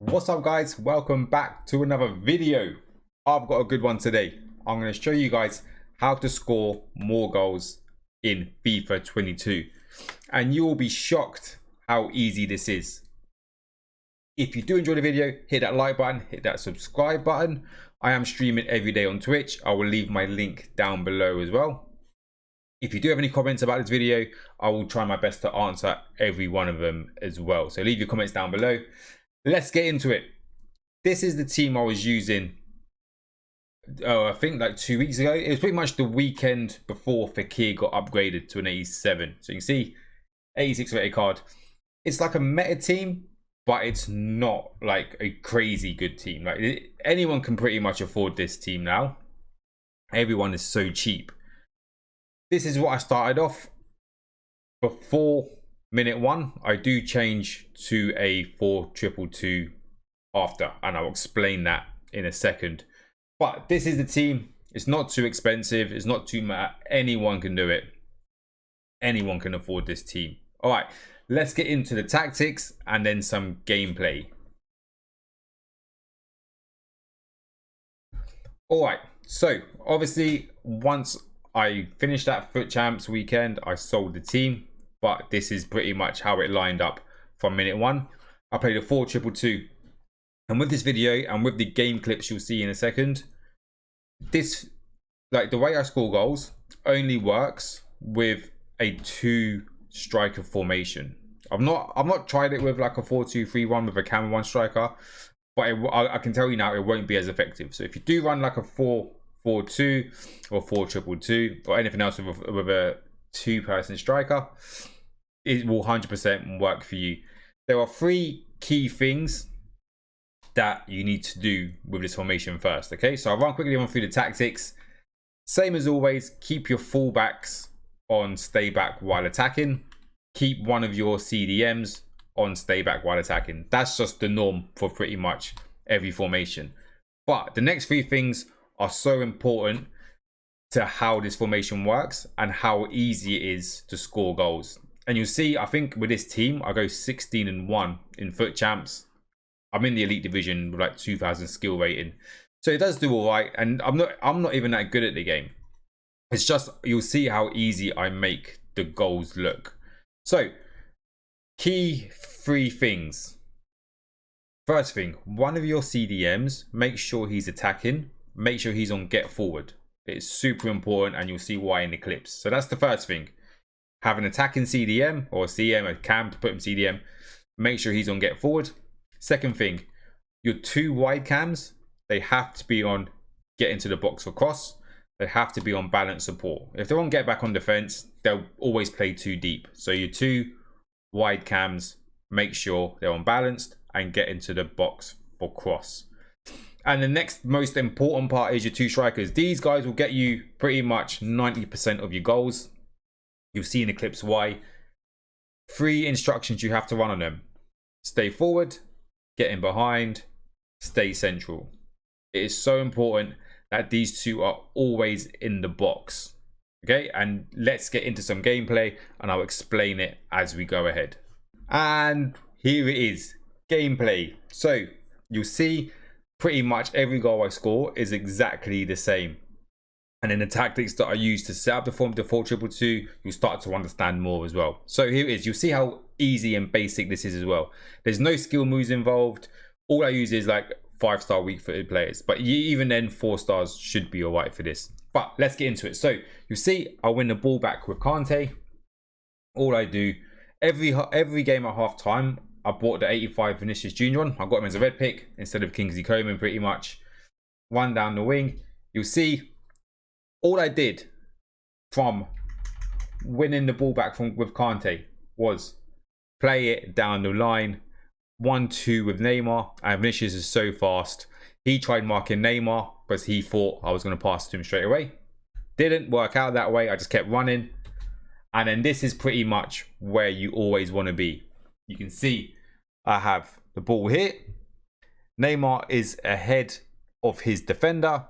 What's up guys, welcome back to another video. I've got a good one today. I'm going to show you guys how to score more goals in FIFA 22 and you will be shocked how easy this is. If you do enjoy the video, hit that like button, hit that subscribe button. I am streaming every day on Twitch. I will leave my link down below as well. If you do have any comments about this video, I will try my best to answer every one of them as well. So leave your comments down below. Let's get into it. This is the team I was using, I think like 2 weeks ago. It was pretty much the weekend before Fekir got upgraded to an 87. So you can see 86 rated card. It's like a meta team, but it's not like a crazy good team. Like anyone can pretty much afford this team now. Everyone is so cheap. This is what I started off. Before minute 1, I do change to a 4-2-2-2 after, and I'll explain that in a second. But this is the team. It's not too expensive. It's not too much. Anyone can do it. Anyone can afford this team. All right, let's get into the tactics and then some gameplay. All right, so obviously once I finished that FUT Champs weekend, I sold the team, but this is pretty much how it lined up from minute 1. I played a 4-2-2-2, and with this video and with the game clips you'll see in a second, this, like the way I score goals, only works with a 2 striker formation. I've not tried it with like a 4-2-3-1 with a cam 1 striker, but I can tell you now it won't be as effective. So if you do run like a 4-4-2 or 4-2-2-2 or anything else with a 2-person striker, it will 100% work for you. There are 3 key things that you need to do with this formation first. Okay, so I'll quickly run through the tactics. Same as always, keep your fullbacks on stay back while attacking. Keep one of your CDMs on stay back while attacking. That's just the norm for pretty much every formation. But the next 3 things are so important to how this formation works and how easy it is to score goals. And you'll see, I think with this team, I go 16-1 in FUT Champs. I'm in the elite division with like 2000 skill rating. So it does do all right. And I'm not even that good at the game. It's just, you'll see how easy I make the goals look. So key 3 things. First thing, one of your CDMs, make sure he's attacking. Make sure he's on get forward. It's super important, and you'll see why in the clips. So that's the first thing. Have an attacking CDM or CM, a cam to put him CDM. Make sure he's on get forward. Second thing, your 2 wide cams, they have to be on get into the box for cross. They have to be on balance support. If they're on get back on defense, they'll always play too deep. So your 2 wide cams, make sure they're on balanced and get into the box for cross. And the next most important part is your 2 strikers. These guys will get you pretty much 90% of your goals. You'll see in the clips why. 3 instructions you have to run on them. Stay forward, get in behind, stay central. It is so important that these 2 are always in the box. Okay, and let's get into some gameplay and I'll explain it as we go ahead. And here it is, gameplay. So you'll see pretty much every goal I score is exactly the same. And then the tactics that I use to set up the 4-2-2-2, you'll start to understand more as well. So here it is. You'll see how easy and basic this is as well. There's no skill moves involved. All I use is like 5-star weak-footed players. But even then, 4 stars should be all right for this. But let's get into it. So you'll see I win the ball back with Kante. All I do, every game at half time, I bought the 85 Vinicius Jr. on. I got him as a red pick instead of Kingsley Coman pretty much. One down the wing. You'll see all I did from winning the ball back with Kante was play it down the line. 1-2 with Neymar. And Vinicius is so fast. He tried marking Neymar because he thought I was going to pass to him straight away. Didn't work out that way. I just kept running. And then this is pretty much where you always want to be. You can see I have the ball here. Neymar is ahead of his defender.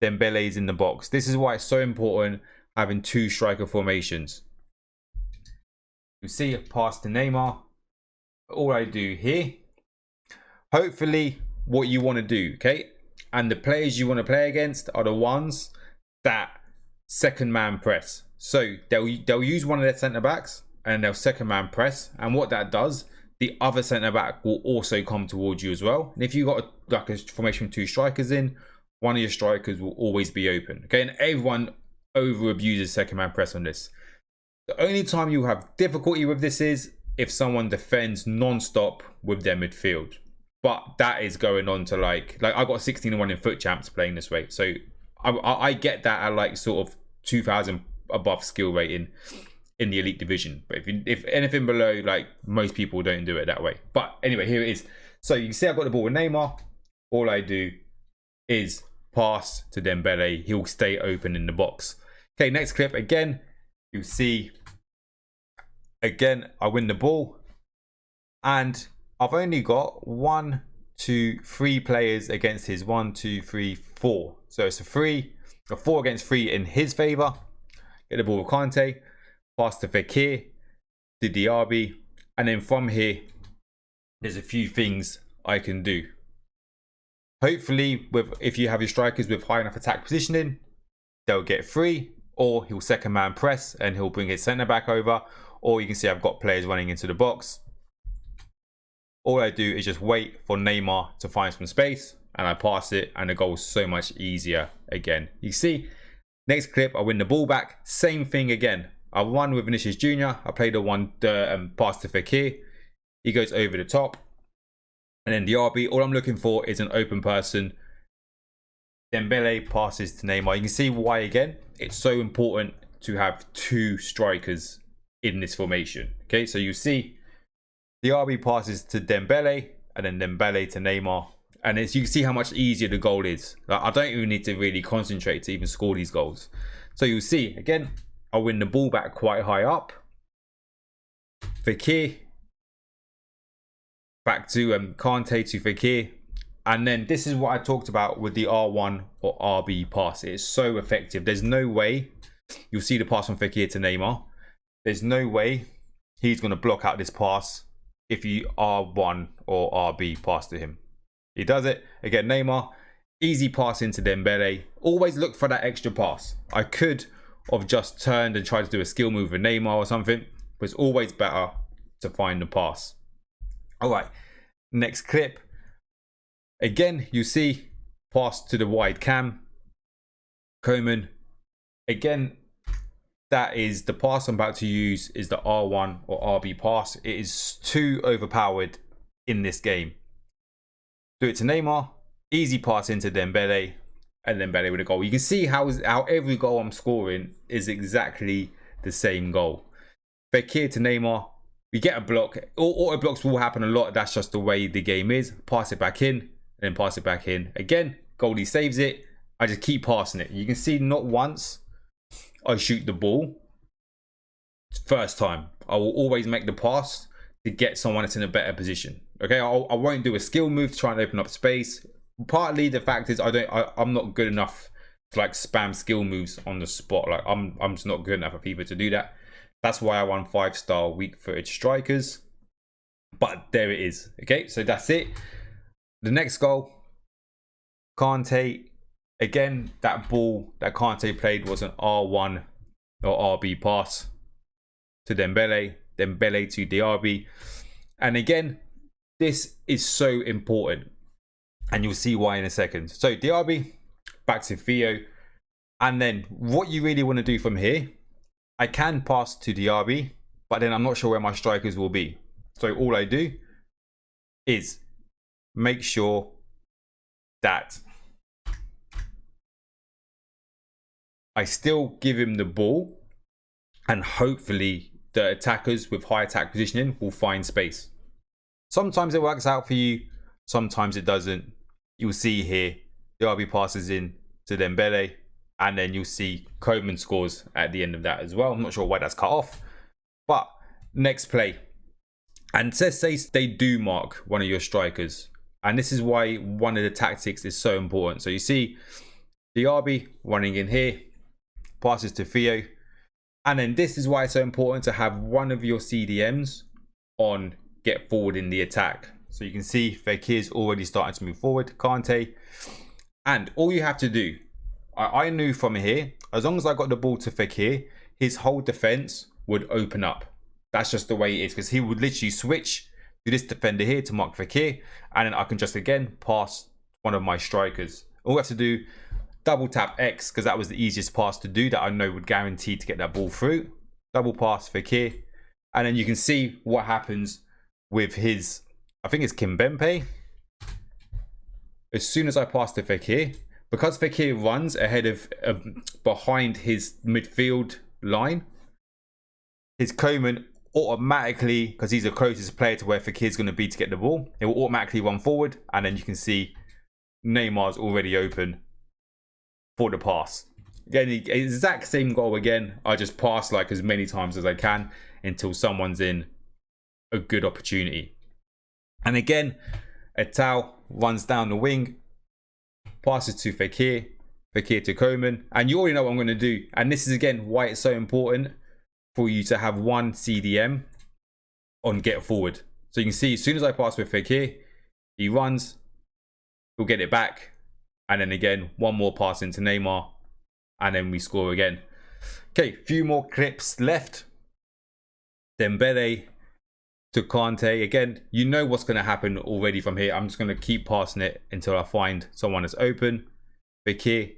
Dembele is in the box. This is why it's so important having 2 striker formations. You see a pass to Neymar. All I do here, hopefully what you want to do, okay? And the players you want to play against are the ones that second man press. So they'll use one of their centre backs and they'll second man press, and what that does, the other centre back will also come towards you as well. And if you've got like a formation with 2 strikers in, one of your strikers will always be open, okay? And everyone over abuses second man press on this. The only time you have difficulty with this is if someone defends non-stop with their midfield. But that is going on to like I got 16-1 in foot champs playing this way. So I get that at like sort of 2000 above skill rating in the elite division. But if anything below, like most people don't do it that way. But anyway, here it is. So you can see I've got the ball with Neymar. All I do is pass to Dembele. He'll stay open in the box. Okay, next clip. Again, you see, again, I win the ball. And I've only got 1, 2, 3 players against his 1, 2, 3, 4. So it's a 4 against 3 in his favour. Get the ball with Kante, pass to Fekir, to Diaby, and then from here, there's a few things I can do. Hopefully, if you have your strikers with high enough attack positioning, they'll get free, or he'll second man press and he'll bring his centre back over. Or you can see I've got players running into the box. All I do is just wait for Neymar to find some space and I pass it, and the goal is so much easier again. You see, next clip, I win the ball back. Same thing again. I run with Vinicius Jr. I play the pass to Fekir. He goes over the top. And then the RB, all I'm looking for is an open person. Dembele passes to Neymar. You can see why again. It's so important to have 2 strikers in this formation. Okay, so you see the RB passes to Dembele and then Dembele to Neymar. And as you can see how much easier the goal is. Like, I don't even need to really concentrate to even score these goals. So you'll see, again, I win the ball back quite high up. Fekir. Back to Kante to Fekir. And then this is what I talked about with the R1 or RB pass. It is so effective. There's no way, you'll see the pass from Fekir to Neymar. There's no way he's going to block out this pass if you R1 or RB pass to him. He does it. Again, Neymar, easy pass into Dembele. Always look for that extra pass. I could have just turned and tried to do a skill move with Neymar or something, but it's always better to find the pass. All right, next clip. Again, you see, pass to the wide cam. Coman. Again, that is the pass I'm about to use is the R1 or RB pass. It is too overpowered in this game. Do it to Neymar. Easy pass into Dembele. And Dembele with a goal. You can see how every goal I'm scoring is exactly the same goal. Fekir to Neymar. We get a block. Auto blocks will happen a lot. That's just the way the game is. Pass it back in. And then pass it back in. Again, goalie saves it. I just keep passing it. You can see not once I shoot the ball. First time. I will always make the pass to get someone that's in a better position. Okay, I won't do a skill move to try and open up space. Partly the fact is I'm not good enough to like spam skill moves on the spot. Like I'm just not good enough for people to do that. That's why I won 5-star weak-footed strikers. But there it is. Okay, so that's it. The next goal, Kante. Again, that ball that Kante played was an R1 or RB pass to Dembele. Dembele to Diaby. And again, this is so important. And you'll see why in a second. So Diaby, back to Theo. And then what you really want to do from here, I can pass to Diaby, but then I'm not sure where my strikers will be. So all I do is make sure that I still give him the ball, and hopefully the attackers with high attack positioning will find space. Sometimes it works out for you, sometimes it doesn't. You'll see here, Diaby passes in to Dembele, and then you'll see Coman scores at the end of that as well. I'm not sure why that's cut off. But next play. And let's say they do mark one of your strikers. And this is why one of the tactics is so important. So you see Diaby running in here, passes to Theo. And then this is why it's so important to have one of your CDMs on get forward in the attack. So you can see Fekir's already starting to move forward, Kante. And all you have to do, I knew from here, as long as I got the ball to Fekir, his whole defense would open up. That's just the way it is, because he would literally switch to this defender here to mark Fekir, and then I can just again pass one of my strikers. All we have to do, double tap X, because that was the easiest pass to do that I know would guarantee to get that ball through. Double pass Fekir, and then you can see what happens with his, I think it's Kimpembe. As soon as I pass to Fekir, because Fekir runs ahead of behind his midfield line, his Coman automatically, because he's the closest player to where Fekir's going to be to get the ball, it will automatically run forward, and then you can see Neymar's already open for the pass. Again, the exact same goal again. I just pass like as many times as I can until someone's in a good opportunity. And again, Etal runs down the wing, passes to Fekir, Fekir to Coman, and you already know what I'm going to do. And this is again why it's so important for you to have one CDM on get forward. So you can see as soon as I pass with Fekir, he runs, he'll get it back, and then again one more pass into Neymar, and then we score again. Okay, few more clips left. Dembele to Kante. Again, you know what's going to happen already from here. I'm just going to keep passing it until I find someone that's open. Fekir,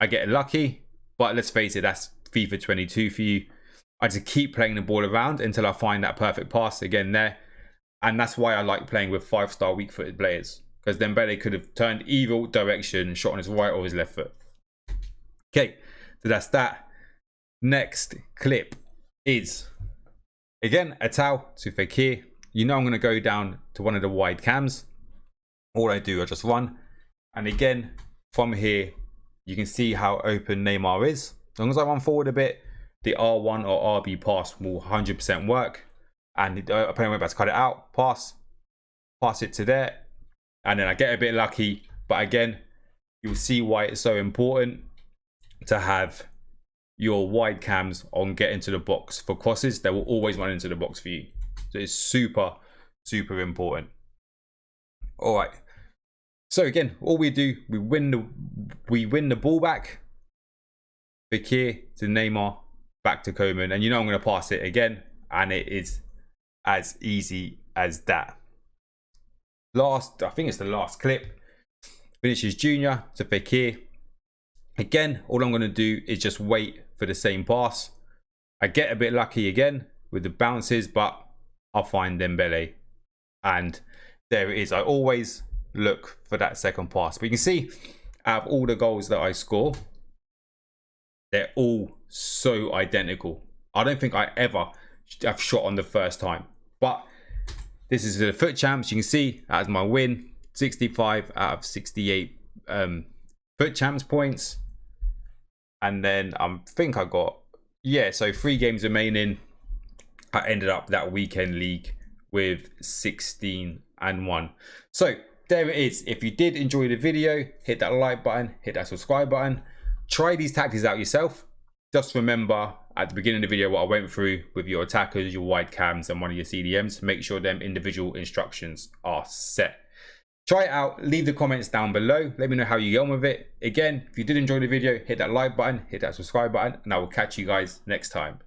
I get lucky, but let's face it, that's FIFA 22 for you. I just keep playing the ball around until I find that perfect pass again there. And that's why I like playing with 5-star weak-footed players, because Dembele could have turned either direction and shot on his right or his left foot. Okay, so that's that. Next clip is, again, Etal to Fekir. You know I'm going to go down to one of the wide cams. All I do, I just run. And again, from here, you can see how open Neymar is. As long as I run forward a bit, the R1 or RB pass will 100% work. And the opponent went back to cut it out. Pass it to there. And then I get a bit lucky. But again, you'll see why it's so important to have your wide cams on get into the box for crosses. They will always run into the box for you. So it's super, super important. All right. So again, all we do, we win the ball back. Fekir to Neymar, back to Coman, and you know I'm going to pass it again, and it is as easy as that. Last, I think it's the last clip. Vinicius Jr. to Fekir. Again, all I'm going to do is just wait for the same pass. I get a bit lucky again with the bounces, but I'll find Dembele, and there it is. I always look for that second pass. But you can see, out of all the goals that I score, they're all so identical. I don't think I ever have shot on the first time. But this is the Foot Champs. You can see that's my win. 65 out of 68 Foot Champs points. And then I think I got, yeah, so 3 games remaining. I ended up that weekend league with 16-1. So there it is. If you did enjoy the video, hit that like button, hit that subscribe button. Try these tactics out yourself. Just remember at the beginning of the video what I went through with your attackers, your wide cams, and one of your CDMs. Make sure them individual instructions are set. Try it out. Leave the comments down below. Let me know how you get on with it. Again, if you did enjoy the video, hit that like button, hit that subscribe button, and I will catch you guys next time.